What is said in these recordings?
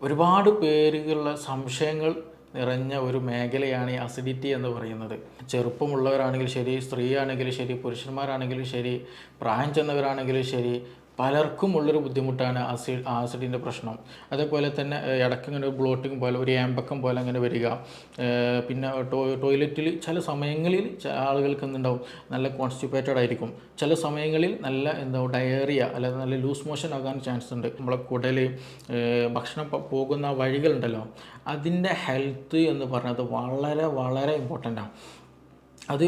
ഒരുപാട് പേരുകളുള്ള സംശയങ്ങൾ നിറഞ്ഞ ഒരു മേഖലയാണ് ഈ അസിഡിറ്റി എന്ന് പറയുന്നത്. ചെറുപ്പമുള്ളവരാണെങ്കിലും ശരി, സ്ത്രീ ആണെങ്കിലും ശരി, പുരുഷന്മാരാണെങ്കിലും ശരി, പ്രായം ചെന്നവരാണെങ്കിലും ശരി, പലർക്കും ഉള്ളൊരു ബുദ്ധിമുട്ടാണ് ആസിഡിൻ്റെ പ്രശ്നം. അതേപോലെ തന്നെ ഇടയ്ക്ക് ഇങ്ങനെ ഒരു ബ്ലോട്ടിങ് പോലെ, ഒരു ഏമ്പക്കം പോലെ അങ്ങനെ വരിക. പിന്നെ ടോയ്ലറ്റിൽ ചില സമയങ്ങളിൽ ആളുകൾക്ക് എന്തുണ്ടാവും, നല്ല കോൺസ്റ്റിപ്പേറ്റഡ് ആയിരിക്കും. ചില സമയങ്ങളിൽ നല്ല എന്താവും ഡയറിയ അല്ലെങ്കിൽ നല്ല ലൂസ് മോഷൻ ആകാൻ ചാൻസ് ഉണ്ട്. നമ്മളെ കുടൽ ഭക്ഷണം പോകുന്ന വഴികളുണ്ടല്ലോ, അതിൻ്റെ ഹെൽത്ത് എന്ന് പറഞ്ഞത് വളരെ വളരെ ഇമ്പോർട്ടൻ്റാണ്. അത്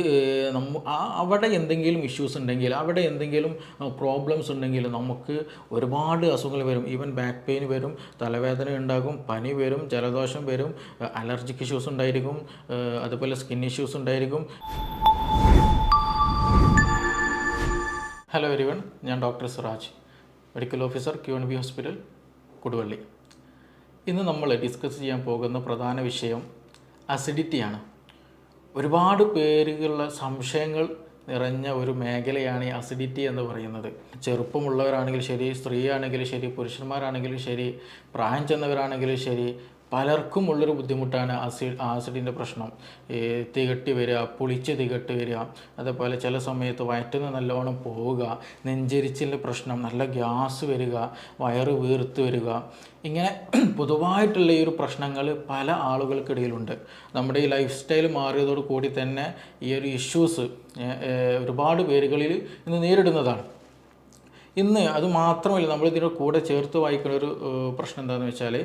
അവിടെ എന്തെങ്കിലും ഇഷ്യൂസ് ഉണ്ടെങ്കിൽ, അവിടെ എന്തെങ്കിലും പ്രോബ്ലംസ് ഉണ്ടെങ്കിൽ നമുക്ക് ഒരുപാട് അസുഖങ്ങൾ വരും. ഈവൻ ബാക്ക് പെയിൻ വരും, തലവേദന ഉണ്ടാകും, പനി വരും, ജലദോഷം വരും, അലർജിക് ഇഷ്യൂസ് ഉണ്ടായിരിക്കും, അതുപോലെ സ്കിൻ ഇഷ്യൂസ് ഉണ്ടായിരിക്കും. ഹലോ എവരിവൺ, ഞാൻ doctor Siraj, medical officer QNB hospital, Koduvally. ഇന്ന് നമ്മൾ ഡിസ്കസ് ചെയ്യാൻ പോകുന്ന പ്രധാന വിഷയം അസിഡിറ്റിയാണ്. ഒരുപാട് പേരുകളുള്ള സംശയങ്ങൾ നിറഞ്ഞ ഒരു മേഖലയാണ് ഈ അസിഡിറ്റി എന്ന് പറയുന്നത്. ചെറുപ്പമുള്ളവരാണെങ്കിലും ശരി, സ്ത്രീ ആണെങ്കിലും ശരി, പുരുഷന്മാരാണെങ്കിലും ശരി, പ്രായം ചെന്നവരാണെങ്കിലും ശരി, പലർക്കും ഉള്ളൊരു ബുദ്ധിമുട്ടാണ് ആസിഡിൻ്റെ പ്രശ്നം. തികട്ടി വരിക, പുളിച്ച് തികട്ടി വരിക, അതേപോലെ ചില സമയത്ത് വയറ്റിൽ നല്ലോണം പോവുക, നെഞ്ചരിച്ചിൻ്റെ പ്രശ്നം, നല്ല ഗ്യാസ് വരിക, വയറ് വീർത്ത് വരിക, ഇങ്ങനെ പൊതുവായിട്ടുള്ള ഈ ഒരു പ്രശ്നങ്ങൾ പല ആളുകൾക്കിടയിലുണ്ട്. നമ്മുടെ ഈ ലൈഫ് സ്റ്റൈൽ മാറിയതോട് കൂടി തന്നെ ഈ ഒരു ഇഷ്യൂസ് ഒരുപാട് പേരുകളിൽ ഇന്ന് നേരിടുന്നതാണ്. ഇന്ന് അത് മാത്രമല്ല, നമ്മളിതിൻ്റെ കൂടെ ചേർത്ത് വായിക്കുന്ന ഒരു പ്രശ്നം എന്താണെന്ന് വെച്ചാൽ,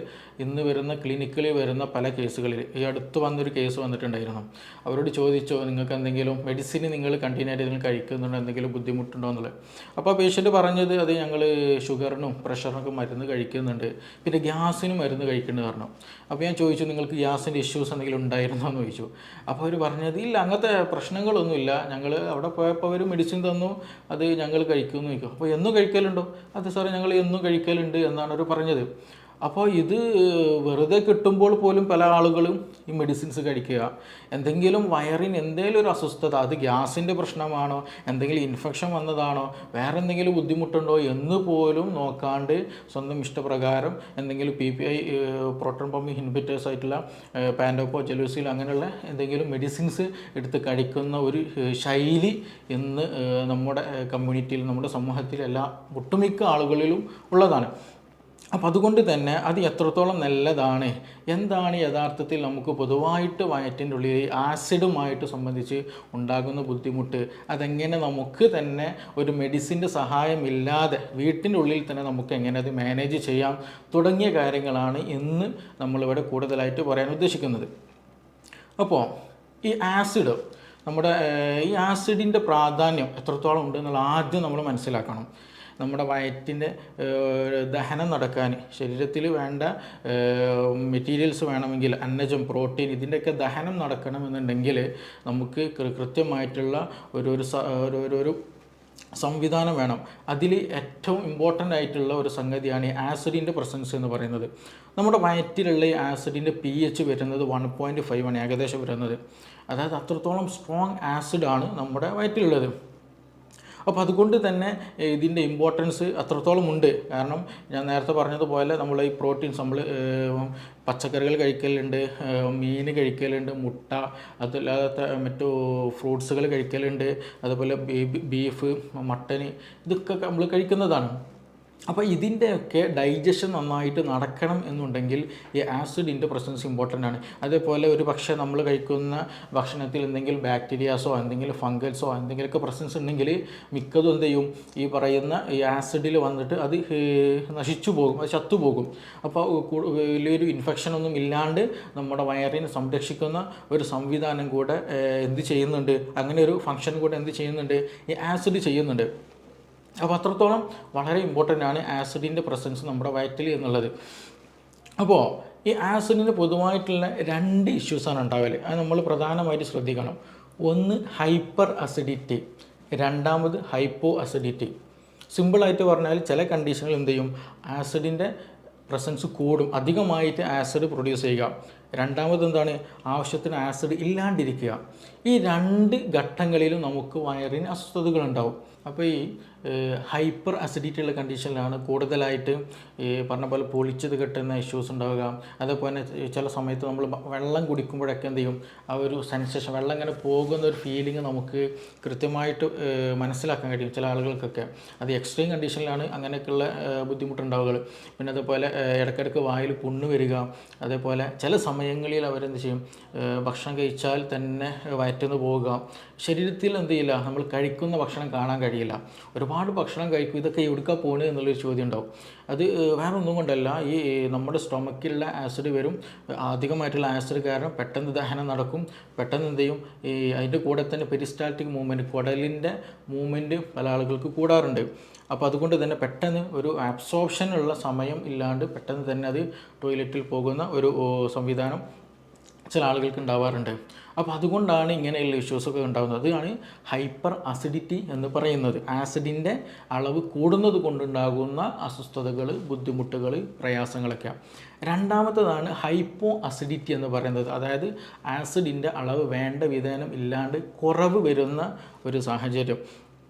ഇന്ന് വരുന്ന ക്ലിനിക്കിൽ വരുന്ന പല കേസുകളിൽ, ഈ അടുത്ത് വന്നൊരു കേസ് വന്നിട്ടുണ്ടായിരുന്നു. അവരോട് ചോദിച്ചോ, നിങ്ങൾക്ക് എന്തെങ്കിലും മെഡിസിൻ നിങ്ങൾ കണ്ടിന്യൂ ആയിട്ട് നിങ്ങൾ കഴിക്കുന്നുണ്ടോ, എന്തെങ്കിലും ബുദ്ധിമുട്ടുണ്ടോ എന്നുള്ളത്. അപ്പോൾ പേഷ്യൻ്റ് പറഞ്ഞത്, അത് ഞങ്ങൾ ഷുഗറിനും പ്രഷറിനൊക്കെ മരുന്ന് കഴിക്കുന്നുണ്ട്, പിന്നെ ഗ്യാസിനും മരുന്ന് കഴിക്കേണ്ടത് പറഞ്ഞു. അപ്പോൾ ഞാൻ ചോദിച്ചു, നിങ്ങൾക്ക് ഗ്യാസിൻ്റെ ഇഷ്യൂസ് എന്തെങ്കിലും ഉണ്ടായിരുന്നോ എന്ന് ചോദിച്ചു. അപ്പോൾ അവർ പറഞ്ഞത്, ഇല്ല, അങ്ങനത്തെ പ്രശ്നങ്ങളൊന്നുമില്ല, ഞങ്ങൾ അവിടെ പോയപ്പോൾ അവർ മെഡിസിൻ തന്നു, അത് ഞങ്ങൾ കഴിക്കുമെന്ന് ചോദിക്കും. അപ്പോൾ എന്നും കഴിക്കലുണ്ടോ? അത് സാറേ, ഞങ്ങൾ എന്നും കഴിക്കലുണ്ട് എന്നാണ് അവർ പറഞ്ഞത്. അപ്പോൾ ഇത് വെറുതെ കിട്ടുമ്പോൾ പോലും പല ആളുകളും ഈ മെഡിസിൻസ് കഴിക്കുക. എന്തെങ്കിലും വയറിന് എന്തെങ്കിലും ഒരു അസ്വസ്ഥത, അത് ഗ്യാസിൻ്റെ പ്രശ്നമാണോ, എന്തെങ്കിലും ഇൻഫെക്ഷൻ വന്നതാണോ, വേറെ എന്തെങ്കിലും ബുദ്ധിമുട്ടുണ്ടോ എന്ന് പോലും നോക്കാണ്ട് സ്വന്തം ഇഷ്ടപ്രകാരം എന്തെങ്കിലും PPI പ്രോട്ടോൺ പമ്പ് ഇൻഹിബിറ്റേഴ്സ് ആയിട്ടുള്ള പാൻഡോപ്പോ, ജലൂസിൽ അങ്ങനെയുള്ള എന്തെങ്കിലും മെഡിസിൻസ് എടുത്ത് കഴിക്കുന്ന ഒരു ശൈലി ഇന്ന് നമ്മുടെ കമ്മ്യൂണിറ്റിയിൽ, നമ്മുടെ സമൂഹത്തിൽ ഒട്ടുമിക്ക ആളുകളിലും ഉള്ളതാണ്. അപ്പം അതുകൊണ്ട് തന്നെ അത് എത്രത്തോളം നല്ലതാണ്, എന്താണ് യഥാർത്ഥത്തിൽ നമുക്ക് പൊതുവായിട്ട് വയറ്റിൻ്റെ ഉള്ളിൽ ആസിഡുമായിട്ട് സംബന്ധിച്ച് ഉണ്ടാകുന്ന ബുദ്ധിമുട്ട്, അതെങ്ങനെ നമുക്ക് തന്നെ ഒരു മെഡിസിൻ്റെ സഹായമില്ലാതെ വീട്ടിൻ്റെ ഉള്ളിൽ തന്നെ നമുക്ക് എങ്ങനെ അത് മാനേജ് ചെയ്യാം തുടങ്ങിയ കാര്യങ്ങളാണ് ഇന്ന് നമ്മളിവിടെ കൂടുതലായിട്ട് പറയാൻ ഉദ്ദേശിക്കുന്നത്. അപ്പോൾ ഈ ആസിഡ്, നമ്മുടെ ഈ ആസിഡിൻ്റെ പ്രാധാന്യം എത്രത്തോളം ഉണ്ടെന്നുള്ള ആദ്യം നമ്മൾ മനസ്സിലാക്കണം. നമ്മുടെ വയറ്റിൻ്റെ ദഹനം നടക്കാൻ, ശരീരത്തിൽ വേണ്ട മെറ്റീരിയൽസ് വേണമെങ്കിൽ, അന്നജം, പ്രോട്ടീൻ, ഇതിൻ്റെയൊക്കെ ദഹനം നടക്കണമെന്നുണ്ടെങ്കിൽ നമുക്ക് കൃത്യമായിട്ടുള്ള ഒരു സംവിധാനം വേണം. അതിൽ ഏറ്റവും ഇമ്പോർട്ടൻ്റ് ആയിട്ടുള്ള ഒരു സംഗതിയാണ് ഈ ആസിഡിൻ്റെ പ്രസൻസ് എന്ന് പറയുന്നത്. നമ്മുടെ വയറ്റിലുള്ള ഈ ആസിഡിൻ്റെ pH വരുന്നത് 1.5 ആണ് ഏകദേശം വരുന്നത്. അതായത് അത്രത്തോളം സ്ട്രോങ് ആസിഡാണ് നമ്മുടെ വയറ്റിലുള്ളത്. അപ്പോൾ അതുകൊണ്ട് തന്നെ ഇതിൻ്റെ ഇമ്പോർട്ടൻസ് അത്രത്തോളം ഉണ്ട്. കാരണം ഞാൻ നേരത്തെ പറഞ്ഞതുപോലെ നമ്മൾ ഈ പ്രോട്ടീൻസ്, നമ്മൾ പച്ചക്കറികൾ കഴിക്കലുണ്ട്, മീൻ കഴിക്കലുണ്ട്, മുട്ട, അതല്ലാത്ത മറ്റു ഫ്രൂട്ട്സുകൾ കഴിക്കലുണ്ട്, അതുപോലെ ബീഫ്, മട്ടൻ, ഇതൊക്കെ നമ്മൾ കഴിക്കുന്നതാണ്. അപ്പോൾ ഇതിൻ്റെയൊക്കെ ഡൈജഷൻ നന്നായിട്ട് നടക്കണം എന്നുണ്ടെങ്കിൽ ഈ ആസിഡിൻ്റെ പ്രസൻസ് ഇമ്പോർട്ടൻ്റ് ആണ്. അതേപോലെ ഒരു പക്ഷേ നമ്മൾ കഴിക്കുന്ന ഭക്ഷണത്തിൽ എന്തെങ്കിലും ബാക്ടീരിയാസോ എന്തെങ്കിലും ഫംഗൽസോ എന്തെങ്കിലുമൊക്കെ പ്രസൻസ് ഉണ്ടെങ്കിൽ മിക്കതും എന്ത് ചെയ്യും, ഈ പറയുന്ന ഈ ആസിഡിൽ വന്നിട്ട് അത് നശിച്ചു പോകും, അത് ചത്തുപോകും. അപ്പോൾ വലിയൊരു ഇൻഫെക്ഷനൊന്നും ഇല്ലാണ്ട് നമ്മുടെ വയറിനെ സംരക്ഷിക്കുന്ന ഒരു സംവിധാനം കൂടെ എന്ത് ചെയ്യുന്നുണ്ട്, അങ്ങനെ ഒരു ഫങ്ഷൻ കൂടെ എന്ത് ചെയ്യുന്നുണ്ട്, ഈ ആസിഡ് ചെയ്യുന്നുണ്ട്. അപ്പോൾ അത്രത്തോളം വളരെ ഇമ്പോർട്ടൻ്റ് ആണ് ആസിഡിൻ്റെ പ്രസൻസ് നമ്മുടെ വയറ്റിൽ എന്നുള്ളത്. അപ്പോൾ ഈ ആസിഡിന് പൊതുവായിട്ടുള്ള 2 ഇഷ്യൂസാണ് ഉണ്ടാവല്. അത് നമ്മൾ പ്രധാനമായിട്ട് ശ്രദ്ധിക്കണം. ഒന്ന് ഹൈപ്പർ അസിഡിറ്റി, രണ്ടാമത് ഹൈപ്പോ അസിഡിറ്റി. സിമ്പിളായിട്ട് പറഞ്ഞാൽ ചില കണ്ടീഷനിൽ എന്ത് ചെയ്യും, ആസിഡിൻ്റെ പ്രസൻസ് കൂടും, അധികമായിട്ട് ആസിഡ് പ്രൊഡ്യൂസ് ചെയ്യുക. രണ്ടാമത് എന്താണ്, ആവശ്യത്തിന് ആസിഡ് ഇല്ലാണ്ടിരിക്കുക. ഈ രണ്ട് ഘട്ടങ്ങളിലും നമുക്ക് വയറിന് അസ്വസ്ഥതകളുണ്ടാവും. അപ്പോൾ ഈ ഹൈപ്പർ അസിഡിറ്റി ഉള്ള കണ്ടീഷനിലാണ് കൂടുതലായിട്ട് ഈ പറഞ്ഞ പോലെ പൊളിച്ചത് കെട്ടുന്ന ഇഷ്യൂസ് ഉണ്ടാവുക. അതേപോലെ ചില സമയത്ത് നമ്മൾ വെള്ളം കുടിക്കുമ്പോഴൊക്കെ എന്ത് ചെയ്യും, ആ ഒരു സെൻസേഷൻ, വെള്ളം ഇങ്ങനെ പോകുന്ന ഒരു ഫീലിംഗ് നമുക്ക് കൃത്യമായിട്ട് മനസ്സിലാക്കാൻ കഴിയും ചില ആളുകൾക്കൊക്കെ. അത് എക്സ്ട്രീം കണ്ടീഷനിലാണ് അങ്ങനെയൊക്കെയുള്ള ബുദ്ധിമുട്ടുണ്ടാവുക. പിന്നെ അതുപോലെ ഇടയ്ക്കിടയ്ക്ക് വായിൽ പുണ്ണ് വരിക. അതേപോലെ ചില സമയങ്ങളിൽ അവരെന്ത് ചെയ്യും, ഭക്ഷണം കഴിച്ചാൽ തന്നെ വയറ്റുന്നു പോവുക. ശരീരത്തിൽ എന്ത് ചെയ്യില്ല, നമ്മൾ കഴിക്കുന്ന ഭക്ഷണം കാണാൻ കഴിയില്ല. ഒരുപാട് ഭക്ഷണം കഴിക്കും, ഇതൊക്കെ എവിടുക്കാ പോകുന്നത് എന്നുള്ളൊരു ചോദ്യം ഉണ്ടാവും. അത് വേറെ ഒന്നും കൊണ്ടല്ല, ഈ നമ്മുടെ സ്റ്റൊമക്കിലുള്ള ആസിഡ് വരും. അധികമായിട്ടുള്ള ആസിഡ് കാരണം പെട്ടെന്ന് ദഹനം നടക്കും. പെട്ടെന്ന് എന്ത് ചെയ്യും, ഈ അതിൻ്റെ കൂടെ തന്നെ പെരിസ്റ്റാൾട്ടിക് മൂവ്മെൻറ്റ്, കുടലിൻ്റെ മൂവ്മെൻറ്റ് പല ആളുകൾക്ക് കൂടാറുണ്ട്. അപ്പോൾ അതുകൊണ്ട് തന്നെ പെട്ടെന്ന് ഒരു അബ്സോർപ്ഷനുള്ള സമയം ഇല്ലാണ്ട് പെട്ടെന്ന് തന്നെ അത് ടോയ്ലറ്റിൽ പോകുന്ന ഒരു സംവിധാനം ചില ആളുകൾക്ക് ഉണ്ടാവാറുണ്ട്. അപ്പോൾ അതുകൊണ്ടാണ് ഇങ്ങനെയുള്ള ഇഷ്യൂസൊക്കെ ഉണ്ടാകുന്നത്. അതാണ് ഹൈപ്പർ അസിഡിറ്റി എന്ന് പറയുന്നത്. ആസിഡിൻ്റെ അളവ് കൂടുന്നത് കൊണ്ടുണ്ടാകുന്ന അസ്വസ്ഥതകൾ, ബുദ്ധിമുട്ടുകൾ, പ്രയാസങ്ങളൊക്കെ. രണ്ടാമത്തേതാണ് ഹൈപ്പോ അസിഡിറ്റി എന്ന് പറയുന്നത്. അതായത് ആസിഡിൻ്റെ അളവ് വേണ്ട വിധേനം ഇല്ലാണ്ട് കുറവ് വരുന്ന ഒരു സാഹചര്യം.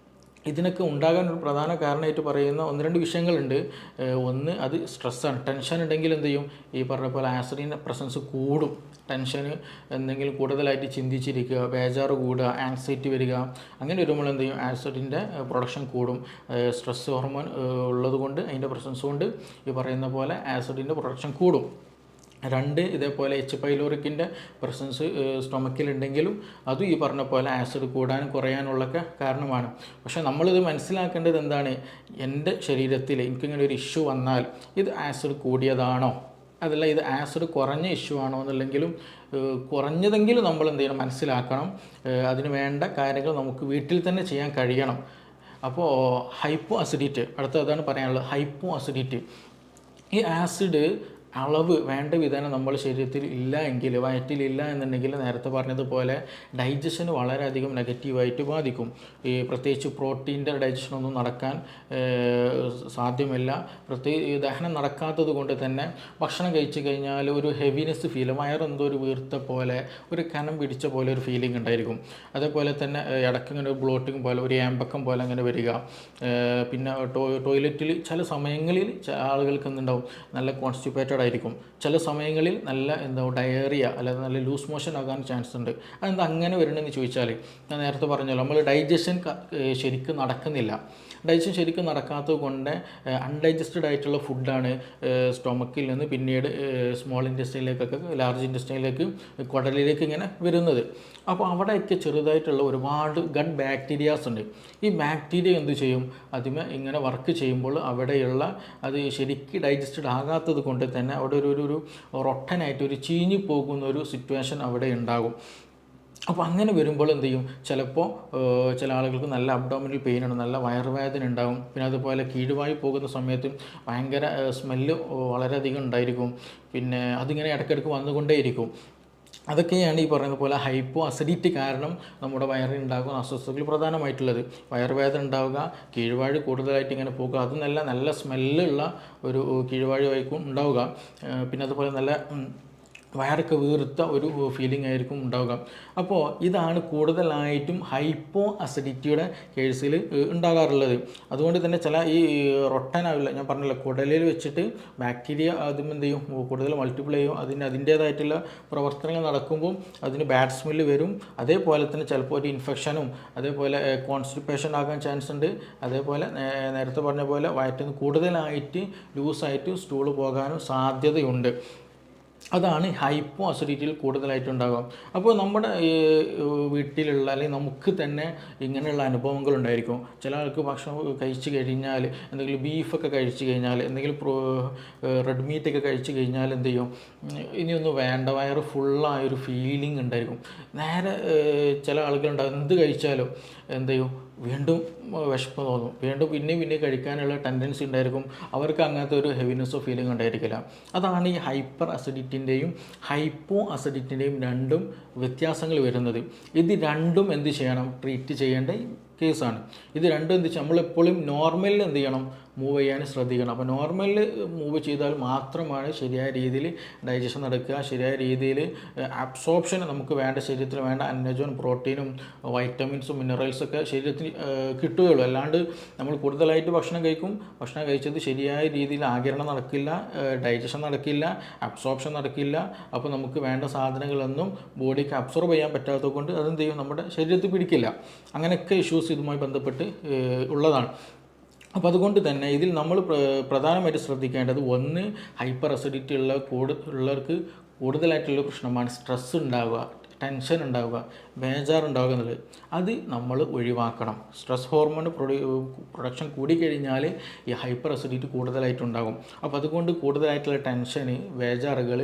ഇതിനൊക്കെ ഉണ്ടാകാൻ ഒരു പ്രധാന കാരണമായിട്ട് പറയുന്ന ഒന്ന് രണ്ട് വിഷയങ്ങളുണ്ട്. ഒന്ന് അത് സ്ട്രെസ്സാണ്. ടെൻഷൻ ഉണ്ടെങ്കിൽ എന്ത് ചെയ്യും, ഈ പറഞ്ഞ പോലെ ആസിഡിൻ്റെ പ്രസൻസ് കൂടും. ടെൻഷന് എന്തെങ്കിലും കൂടുതലായിട്ട് ചിന്തിച്ചിരിക്കുക, ബേജാറ് കൂടുക, ആങ്സൈറ്റി വരിക, അങ്ങനെ വരുമ്പോൾ എന്ത് ചെയ്യും, ആസിഡിൻ്റെ പ്രൊഡക്ഷൻ കൂടും. സ്ട്രെസ് ഹോർമോൺ ഉള്ളത് കൊണ്ട്, അതിൻ്റെ പ്രസൻസ് കൊണ്ട് ഈ പറയുന്ന പോലെ ആസിഡിൻ്റെ പ്രൊഡക്ഷൻ കൂടും. രണ്ട്, ഇതേപോലെ എച്ച് പൈലോറിക്കിൻ്റെ പ്രസൻസ് സ്റ്റൊമക്കിലുണ്ടെങ്കിലും അതും ഈ പറഞ്ഞ പോലെ ആസിഡ് കൂടാനും കുറയാനുള്ളൊക്കെ കാരണമാണ്. പക്ഷേ നമ്മളിത് മനസ്സിലാക്കേണ്ടത് എന്താണ്, എൻ്റെ ശരീരത്തിൽ എനിക്കിങ്ങനെ ഒരു ഇഷ്യൂ വന്നാൽ ഇത് ആസിഡ് കൂടിയതാണോ, അതല്ല ഇത് ആസിഡ് കുറഞ്ഞ ഇഷ്യൂ ആണോ എന്നുള്ളെങ്കിലും കുറഞ്ഞതെങ്കിലും നമ്മൾ എന്ത് ചെയ്യണം, മനസ്സിലാക്കണം. അതിന് വേണ്ട കാര്യങ്ങൾ നമുക്ക് വീട്ടിൽ തന്നെ ചെയ്യാൻ കഴിയണം. അപ്പോൾ ഹൈപ്പോ അസിഡിറ്റി, അടുത്തതാണ് പറയാനുള്ളത്. ഹൈപ്പോ അസിഡിറ്റി, ഈ ആസിഡ് അളവ് വേണ്ട വിധേനം നമ്മൾ ശരീരത്തിൽ ഇല്ല എങ്കിൽ, വയറ്റിലില്ല എന്നുണ്ടെങ്കിൽ നേരത്തെ പറഞ്ഞതുപോലെ ഡൈജഷന് വളരെയധികം നെഗറ്റീവായിട്ട് ബാധിക്കും. ഈ പ്രത്യേകിച്ച് പ്രോട്ടീൻ്റെ ഡൈജഷനൊന്നും നടക്കാൻ സാധ്യമല്ല. ദഹനം നടക്കാത്തത് കൊണ്ട് തന്നെ ഭക്ഷണം കഴിച്ചു കഴിഞ്ഞാൽ ഒരു ഹെവിനെസ് ഫീൽ, വയറെന്തോ ഒരു വീർത്ത പോലെ, ഒരു കനം പിടിച്ച പോലെ ഒരു ഫീലിംഗ് ഉണ്ടായിരിക്കും. അതേപോലെ തന്നെ ഇടയ്ക്കിങ്ങനെ ഒരു ബ്ലോട്ടിങ് പോലെ, ഒരു ഏമ്പക്കം പോലെ അങ്ങനെ വരിക. പിന്നെ ടോയ്ലറ്റിൽ ചില സമയങ്ങളിൽ ആളുകൾക്ക് എന്തുണ്ടാവും, നല്ല കോൺസ്റ്റിപ്പേറ്റഡ് ആയിരിക്കും. ചില സമയങ്ങളിൽ നല്ല ഡയറിയ അല്ലെങ്കിൽ നല്ല ലൂസ് മോഷൻ ആകാൻ ചാൻസ് ഉണ്ട്. അതെന്താ അങ്ങനെ വരണമെന്ന് ചോദിച്ചാൽ, ഞാൻ നേരത്തെ പറഞ്ഞല്ലോ, നമ്മൾ ഡൈജഷൻ ശരിക്കും നടക്കുന്നില്ല. ഡൈജഷൻ ശരിക്കും നടക്കാത്തത് കൊണ്ട് അൺഡൈജസ്റ്റഡ് ആയിട്ടുള്ള ഫുഡാണ് സ്റ്റൊമക്കിൽ നിന്ന് പിന്നീട് സ്മോൾ ഇൻറ്റെസ്റ്റൈനിലേക്കൊക്കെ, ലാർജ് ഇൻറ്റെസ്റ്റൈനിലേക്ക്, കുടലിലേക്ക് ഇങ്ങനെ വരുന്നത്. അപ്പോൾ അവിടെയൊക്കെ ചെറുതായിട്ടുള്ള ഒരുപാട് ഗട്ട് ബാക്ടീരിയാസ് ഉണ്ട്. ഈ ബാക്ടീരിയ എന്ത് ചെയ്യും, അതിമേ ഇങ്ങനെ വർക്ക് ചെയ്യുമ്പോൾ അവിടെയുള്ള അത് ശരിക്കും ഡൈജസ്റ്റഡ് ആകാത്തത് കൊണ്ട് തന്നെ അവിടെ ഒരു റൊട്ടനായിട്ട് ഒരു ചീഞ്ഞു പോകുന്ന ഒരു സിറ്റുവേഷൻ അവിടെ ഉണ്ടാകും. അപ്പോൾ അങ്ങനെ വരുമ്പോൾ എന്ത് ചെയ്യും, ചിലപ്പോൾ ചില ആളുകൾക്ക് നല്ല അബ്ഡോമിനൽ പെയിൻ ഉണ്ട്, നല്ല വയറുവേദന ഉണ്ടാകും. പിന്നെ അതുപോലെ കീഴുവായി പോകുന്ന സമയത്തും ഭയങ്കര സ്മെല്ല് വളരെയധികം ഉണ്ടായിരിക്കും. പിന്നെ അതിങ്ങനെ ഇടയ്ക്കിടയ്ക്ക് വന്നുകൊണ്ടേയിരിക്കും. അതൊക്കെയാണ് ഈ പറയുന്ന പോലെ ഹൈപ്പോ അസിഡിറ്റി കാരണം നമ്മുടെ വയറിൽ ഉണ്ടാകുന്ന അസ്വസ്ഥതകൾ പ്രധാനമായിട്ടുള്ളത്. വയറുവേദന ഉണ്ടാവുക, കീഴ്വാഴ് കൂടുതലായിട്ട് ഇങ്ങനെ പോകുക, അത് നല്ല സ്മെല്ലുള്ള ഒരു കീഴ്വാഴായിരിക്കും ഉണ്ടാവുക. പിന്നെ അതുപോലെ നല്ല വയറൊക്കെ വീർത്ത ഒരു ഫീലിംഗ് ആയിരിക്കും ഉണ്ടാവുക. അപ്പോൾ ഇതാണ് കൂടുതലായിട്ടും ഹൈപ്പോ അസിഡിറ്റിയുടെ കേസിൽ ഉണ്ടാകാറുള്ളത്. അതുകൊണ്ട് തന്നെ ചില ഈ റൊട്ടനാവില്ല, ഞാൻ പറഞ്ഞില്ല, കുടലിൽ വെച്ചിട്ട് ബാക്ടീരിയ അതും എന്ത് ചെയ്യും, കൂടുതൽ മൾട്ടിപ്ലൈ ചെയ്യും. അതിൻ്റേതായിട്ടുള്ള പ്രവർത്തനങ്ങൾ നടക്കുമ്പോൾ അതിന് ബാഡ് സ്മെല്ല് വരും. അതേപോലെ തന്നെ ചിലപ്പോൾ ഒരു ഇൻഫെക്ഷനും അതേപോലെ കോൺസ്റ്റിപ്പേഷൻ ആകാൻ ചാൻസ് ഉണ്ട്. അതേപോലെ നേരത്തെ പറഞ്ഞ പോലെ വയറ്റിൽ നിന്ന് കൂടുതലായിട്ട് ലൂസായിട്ട് സ്റ്റൂള് പോകാനും സാധ്യതയുണ്ട്. അതാണ് ഹൈപ്പോ അസിഡിറ്റിയിൽ കൂടുതലായിട്ടുണ്ടാകുക. അപ്പോൾ നമ്മുടെ വീട്ടിലുള്ള അല്ലെങ്കിൽ നമുക്ക് തന്നെ ഇങ്ങനെയുള്ള അനുഭവങ്ങൾ ഉണ്ടായിരിക്കും. ചില ആൾക്ക് ഭക്ഷണം കഴിച്ച് കഴിഞ്ഞാൽ, എന്തെങ്കിലും ബീഫൊക്കെ കഴിച്ച് കഴിഞ്ഞാൽ, എന്തെങ്കിലും റെഡ് മീറ്റൊക്കെ കഴിച്ച് കഴിഞ്ഞാൽ എന്ത് ചെയ്യും, ഇനിയൊന്നും വേണ്ട, വയറ് ഫുള്ളായൊരു ഫീലിംഗ് ഉണ്ടായിരിക്കും. നേരെ ചില ആളുകളുണ്ടാകും, എന്ത് കഴിച്ചാലും എന്ത് ചെയ്യും, വീണ്ടും വിശപ്പ് തോന്നും, വീണ്ടും പിന്നെ കഴിക്കാനുള്ള ടെൻഡൻസി ഉണ്ടായിരിക്കും. അവർക്ക് അങ്ങനത്തെ ഒരു ഹെവിനെസ്സോ ഫീലിംഗ് ഉണ്ടായിരിക്കില്ല. അതാണ് ഈ ഹൈപ്പർ അസിഡിറ്റിൻ്റെയും ഹൈപ്പോ അസിഡിറ്റിൻ്റെയും രണ്ടും വ്യത്യാസങ്ങൾ വരുന്നത്. ഇത് രണ്ടും എന്ത് ചെയ്യണം, ട്രീറ്റ് ചെയ്യേണ്ട കേസാണ്. ഇത് രണ്ടും എന്ത് വെച്ചാൽ നമ്മളെപ്പോഴും നോർമലിൽ എന്ത് ചെയ്യണം, മൂവ് ചെയ്യാൻ ശ്രദ്ധിക്കണം. അപ്പോൾ നോർമൽ മൂവ് ചെയ്താൽ മാത്രമാണ് ശരിയായ രീതിയിൽ ഡൈജഷൻ നടക്കുക, ശരിയായ രീതിയിൽ അബ്സോർപ്ഷൻ നമുക്ക് വേണ്ട ശരീരത്തിൽ വേണ്ട അന്നജവും പ്രോട്ടീനും വൈറ്റമിൻസും മിനറൽസൊക്കെ ശരീരത്തിന് കിട്ടുകയുള്ളൂ. അല്ലാണ്ട് നമ്മൾ കൂടുതലായിട്ട് ഭക്ഷണം കഴിക്കും, ഭക്ഷണം കഴിച്ചത് ശരിയായ രീതിയിൽ ആഗിരണം നടക്കില്ല, ഡൈജഷൻ നടക്കില്ല, അബ്സോർപ്ഷൻ നടക്കില്ല. അപ്പോൾ നമുക്ക് വേണ്ട സാധനങ്ങളൊന്നും ബോഡിക്ക് അബ്സോർബ് ചെയ്യാൻ പറ്റാത്തത് കൊണ്ട് അതെന്ത് ചെയ്യും, നമ്മുടെ ശരീരത്തിൽ പിടിക്കില്ല. അങ്ങനെയൊക്കെ ഇഷ്യൂസ് ഇതുമായി ബന്ധപ്പെട്ട് ഉള്ളതാണ്. അപ്പോൾ അതുകൊണ്ട് തന്നെ ഇതിൽ നമ്മൾ പ്രധാനമായിട്ട് ശ്രദ്ധിക്കേണ്ടത്, ഒന്ന് ഹൈപ്പർ അസിഡിറ്റി ഉള്ളവർക്ക് കൂടുതലായിട്ടുള്ള പ്രശ്നമാണ് സ്ട്രെസ് ഉണ്ടാവുക, ടെൻഷൻ ഉണ്ടാവുക, ബേജാറുണ്ടാവുക എന്നുള്ളത്. അത് നമ്മൾ ഒഴിവാക്കണം. സ്ട്രെസ് ഹോർമോൺ പ്രൊഡക്ഷൻ കൂടിക്കഴിഞ്ഞാൽ ഈ ഹൈപ്പർ അസിഡിറ്റി കൂടുതലായിട്ടുണ്ടാകും. അപ്പോൾ അതുകൊണ്ട് കൂടുതലായിട്ടുള്ള ടെൻഷന്, ബേജാറുകൾ,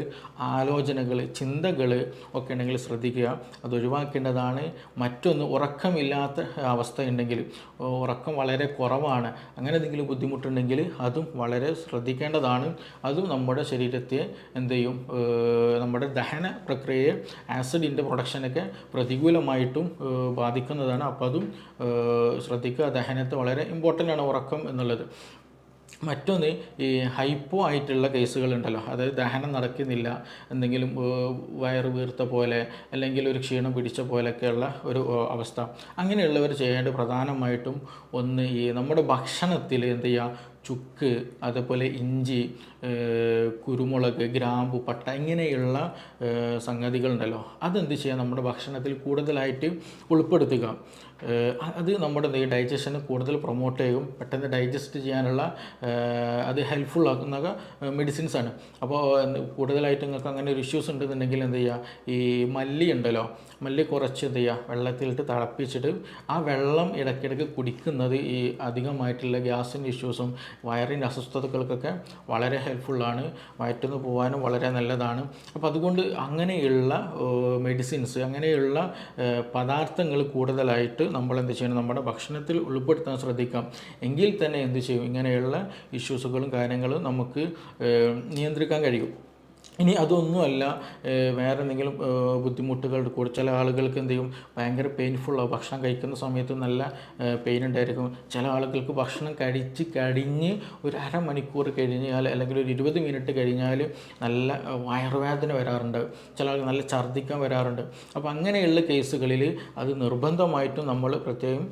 ആലോചനകൾ, ചിന്തകൾ ഒക്കെ ഉണ്ടെങ്കിൽ ശ്രദ്ധിക്കുക, അത് ഒഴിവാക്കേണ്ടതാണ്. മറ്റൊന്ന്, ഉറക്കമില്ലാത്ത അവസ്ഥയുണ്ടെങ്കിൽ, ഉറക്കം വളരെ കുറവാണ്, അങ്ങനെ എന്തെങ്കിലും ബുദ്ധിമുട്ടുണ്ടെങ്കിൽ അതും വളരെ ശ്രദ്ധിക്കേണ്ടതാണ്. അതും നമ്മുടെ ശരീരത്തെ എന്ത് ചെയ്യും, നമ്മുടെ ദഹന പ്രക്രിയയെ, ആസിഡിൻ്റെ പ്രൊഡക്ഷനൊക്കെ പ്രതികൂലമായിട്ടും ബാധിക്കുന്നതാണ്. അപ്പോൾ അതും ശ്രദ്ധിക്കുക. ദഹനത്തെ വളരെ ഇമ്പോർട്ടൻ്റ് ആണ് ഉറക്കം എന്നുള്ളത്. മറ്റൊന്ന്, ഈ ഹൈപ്പോ ആയിട്ടുള്ള കേസുകളുണ്ടല്ലോ, അതായത് ദഹനം നടക്കുന്നില്ല, എന്തെങ്കിലും വയറ് വീർത്ത പോലെ അല്ലെങ്കിൽ ഒരു ക്ഷീണം പിടിച്ച പോലെയൊക്കെയുള്ള ഒരു അവസ്ഥ. അങ്ങനെയുള്ളവർ ചെയ്യേണ്ട പ്രധാനമായിട്ടും ഒന്ന്, ഈ നമ്മുടെ ഭക്ഷണത്തിൽ എന്ത് ചെയ്യുക, ചുക്ക്, അതേപോലെ ഇഞ്ചി, കുരുമുളക്, ഗ്രാമ്പു, പട്ട, ഇങ്ങനെയുള്ള സംഗതികളുണ്ടല്ലോ, അതെന്ത് ചെയ്യുക, നമ്മുടെ ഭക്ഷണത്തിൽ കൂടുതലായിട്ട് ഉൾപ്പെടുത്തുക. അത് നമ്മുടെ ഡൈജഷന് കൂടുതൽ പ്രൊമോട്ട് ചെയ്യും, പെട്ടെന്ന് ഡൈജസ്റ്റ് ചെയ്യാനുള്ള അത് ഹെൽപ്ഫുൾ ആക്കുന്ന മെഡിസിൻസാണ്. അപ്പോൾ കൂടുതലായിട്ട് നിങ്ങൾക്ക് അങ്ങനെ ഒരു ഇഷ്യൂസ് ഉണ്ടെന്നുണ്ടെങ്കിൽ എന്ത് ചെയ്യുക, ഈ മല്ലി ഉണ്ടല്ലോ, മല്ലി കുറച്ച് എന്ത് ചെയ്യുക, വെള്ളത്തിലിട്ട് തിളപ്പിച്ചിട്ട് ആ വെള്ളം ഇടയ്ക്കിടയ്ക്ക് കുടിക്കുന്നത് ഈ അധികമായിട്ടുള്ള ഗ്യാസിൻ്റെ ഇഷ്യൂസും വയറിൻ്റെ അസ്വസ്ഥതകൾക്കൊക്കെ വളരെ ഹെൽപ്ഫുള്ളാണ്. വയറ്റിന്ന് പോകാനും വളരെ നല്ലതാണ്. അപ്പോൾ അതുകൊണ്ട് അങ്ങനെയുള്ള മെഡിസിൻസ്, അങ്ങനെയുള്ള പദാർത്ഥങ്ങൾ കൂടുതലായിട്ട് നമ്മൾ എന്ത് ചെയ്യണം, നമ്മുടെ ഭക്ഷണത്തിൽ ഉൾപ്പെടുത്താൻ ശ്രദ്ധിക്കാം. എങ്കിൽ തന്നെ എന്ത് ചെയ്യും, ഇങ്ങനെയുള്ള ഇഷ്യൂസുകളും കാര്യങ്ങളും നമുക്ക് നിയന്ത്രിക്കാൻ കഴിയും. ഇനി അതൊന്നുമല്ല, വേറെ എന്തെങ്കിലും ബുദ്ധിമുട്ടുകൾ കൂടി, ചില ആളുകൾക്ക് എന്ത് ചെയ്യും, ഭയങ്കര പെയിൻഫുള്ളാവും. ഭക്ഷണം കഴിക്കുന്ന സമയത്ത് നല്ല പെയിൻ ഉണ്ടായിരിക്കും. ചില ആളുകൾക്ക് ഭക്ഷണം കഴിഞ്ഞ് ഒരു അരമണിക്കൂർ കഴിഞ്ഞാൽ അല്ലെങ്കിൽ ഒരു 20 മിനിറ്റ് കഴിഞ്ഞാൽ നല്ല വയറുവേദന വരാറുണ്ട്. ചില ആൾക്ക് നല്ല ഛർദ്ദിക്കാൻ വരാറുണ്ട്. അപ്പോൾ അങ്ങനെയുള്ള കേസുകളിൽ അത് നിർബന്ധമായിട്ടും നമ്മൾ പ്രത്യേകം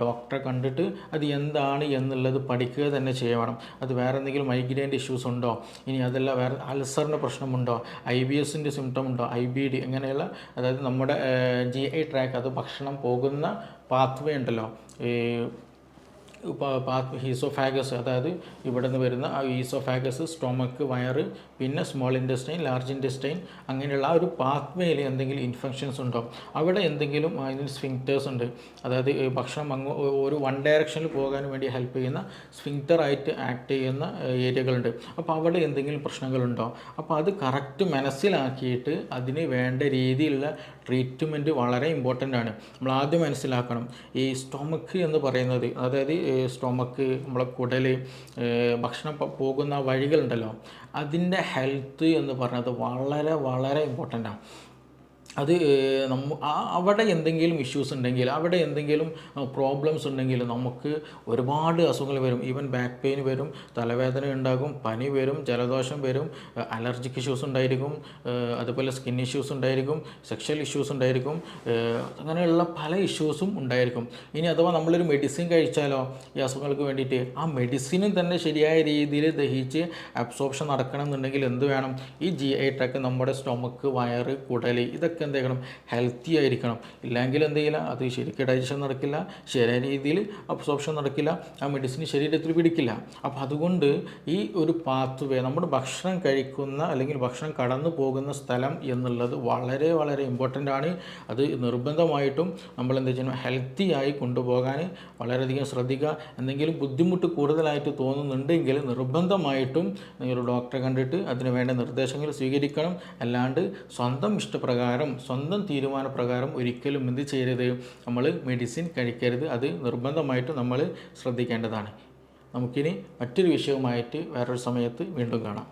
ഡോക്ടറെ കണ്ടിട്ട് അത് എന്താണ് എന്നുള്ളത് പഠിക്കുക തന്നെ ചെയ്യണം. അത് വേറെ എന്തെങ്കിലും മൈഗ്രെയിൻ്റെ ഇഷ്യൂസ് ഉണ്ടോ, ഇനി അതല്ല വേറെ അൾസറിൻ്റെ പ്രശ്നമുണ്ടോ, IBSൻ്റെ സിംറ്റം ഉണ്ടോ, IBD, ഇങ്ങനെയുള്ള, അതായത് നമ്മുടെ GI ട്രാക്ക്, അത് ഭക്ഷണം പോകുന്ന പാത്വേ ഉണ്ടല്ലോ, ഈ ഈസോഫാഗസ്, അതായത് ഇവിടെ നിന്ന് വരുന്ന ആ ഈസോഫാഗസ്, സ്റ്റൊമക്ക്, വയറ്, പിന്നെ സ്മോൾ ഇൻറ്റസ്റ്റൈൻ, ലാർജ് ഇൻറ്റസ്റ്റൈൻ, അങ്ങനെയുള്ള ആ ഒരു പാത്വേയിൽ എന്തെങ്കിലും ഇൻഫെക്ഷൻസ് ഉണ്ടോ, അവിടെ എന്തെങ്കിലും അതിന് സ്ഫിങ്ക്റ്റേഴ്സ് ഉണ്ട്, അതായത് ഭക്ഷണം ഒരു വൺ ഡയറക്ഷനിൽ പോകാൻ വേണ്ടി ഹെൽപ്പ് ചെയ്യുന്ന സ്ഫിങ്ക്റ്ററായിട്ട് ആക്ട് ചെയ്യുന്ന ഏരിയകളുണ്ട്. അപ്പോൾ അവിടെ എന്തെങ്കിലും പ്രശ്നങ്ങളുണ്ടോ, അപ്പോൾ അത് കറക്റ്റ് മനസ്സിലാക്കിയിട്ട് അതിന് വേണ്ട രീതിയിലുള്ള ട്രീറ്റ്മെൻറ്റ് വളരെ ഇമ്പോർട്ടൻ്റ് ആണ്. നമ്മൾ ആദ്യം മനസ്സിലാക്കണം, ഈ സ്റ്റൊമക്ക് എന്ന് പറയുന്നത്, അതായത് സ്റ്റൊമക്ക്, നമ്മളെ കുടൽ, ഭക്ഷണം പോകുന്ന വഴികളുണ്ടല്ലോ, അതിൻ്റെ ഹെൽത്ത് എന്ന് പറയുന്നത് വളരെ വളരെ ഇമ്പോർട്ടൻ്റാണ്. അത് അവിടെ എന്തെങ്കിലും ഇഷ്യൂസ് ഉണ്ടെങ്കിൽ, അവിടെ എന്തെങ്കിലും പ്രോബ്ലംസ് ഉണ്ടെങ്കിൽ നമുക്ക് ഒരുപാട് അസുഖങ്ങൾ വരും. ഈവൻ ബാക്ക് പെയിൻ വരും, തലവേദന ഉണ്ടാകും, പനി വരും, ജലദോഷം വരും, അലർജിക് ഇഷ്യൂസ് ഉണ്ടായിരിക്കും, അതുപോലെ സ്കിൻ ഇഷ്യൂസ് ഉണ്ടായിരിക്കും, സെക്ഷൽ ഇഷ്യൂസ് ഉണ്ടായിരിക്കും, അങ്ങനെയുള്ള പല ഇഷ്യൂസും ഉണ്ടായിരിക്കും. ഇനി അഥവാ നമ്മളൊരു മെഡിസിൻ കഴിച്ചാലോ ഈ അസുഖങ്ങൾക്ക് വേണ്ടിയിട്ട്, ആ മെഡിസിനും തന്നെ ശരിയായ രീതിയിൽ ദഹിച്ച് അബ്സോർപ്ഷൻ നടക്കണം എന്നുണ്ടെങ്കിൽ എന്ത് വേണം, ഈ GI ട്രാക്ക്, നമ്മുടെ സ്റ്റൊമക്ക്, വയറ്, കുടൽ, ഇതൊക്കെ എന്ത് ചെയ്യണം, ഹെൽത്തി ആയിരിക്കണം. ഇല്ലെങ്കിൽ എന്ത് ചെയ്യില്ല, അത് ശരിക്കും ഡൈജഷൻ നടക്കില്ല, ശരിയായ രീതിയിൽ അബ്സോർപ്ഷൻ നടക്കില്ല, ആ മെഡിസിൻ ശരീരത്തിൽ പിടിക്കില്ല. അപ്പോൾ അതുകൊണ്ട് ഈ ഒരു പാത്വേ, നമ്മുടെ ഭക്ഷണം കഴിക്കുന്ന അല്ലെങ്കിൽ ഭക്ഷണം കടന്നു പോകുന്ന സ്ഥലം എന്നുള്ളത് വളരെ വളരെ ഇമ്പോർട്ടൻ്റ് ആണ്. അത് നിർബന്ധമായിട്ടും നമ്മൾ എന്ത് ചെയ്യണം, ഹെൽത്തി ആയി കൊണ്ടുപോകാൻ വളരെയധികം ശ്രദ്ധിക്കുക. എന്തെങ്കിലും ബുദ്ധിമുട്ട് കൂടുതലായിട്ട് തോന്നുന്നുണ്ടെങ്കിൽ നിർബന്ധമായിട്ടും ഒരു ഡോക്ടറെ കണ്ടിട്ട് അതിന് വേണ്ട നിർദ്ദേശങ്ങൾ സ്വീകരിക്കണം. അല്ലാണ്ട് സ്വന്തം ഇഷ്ടപ്രകാരം, സ്വന്തം തീരുമാനപ്രകാരം ഒരിക്കലും എന്ത് ചെയ്യരുത്, നമ്മൾ മെഡിസിൻ കഴിക്കരുത്. അത് നിർബന്ധമായിട്ടും നമ്മൾ ശ്രദ്ധിക്കേണ്ടതാണ്. നമുക്കിനി മറ്റൊരു വിഷയവുമായിട്ട് വേറൊരു സമയത്ത് വീണ്ടും കാണാം.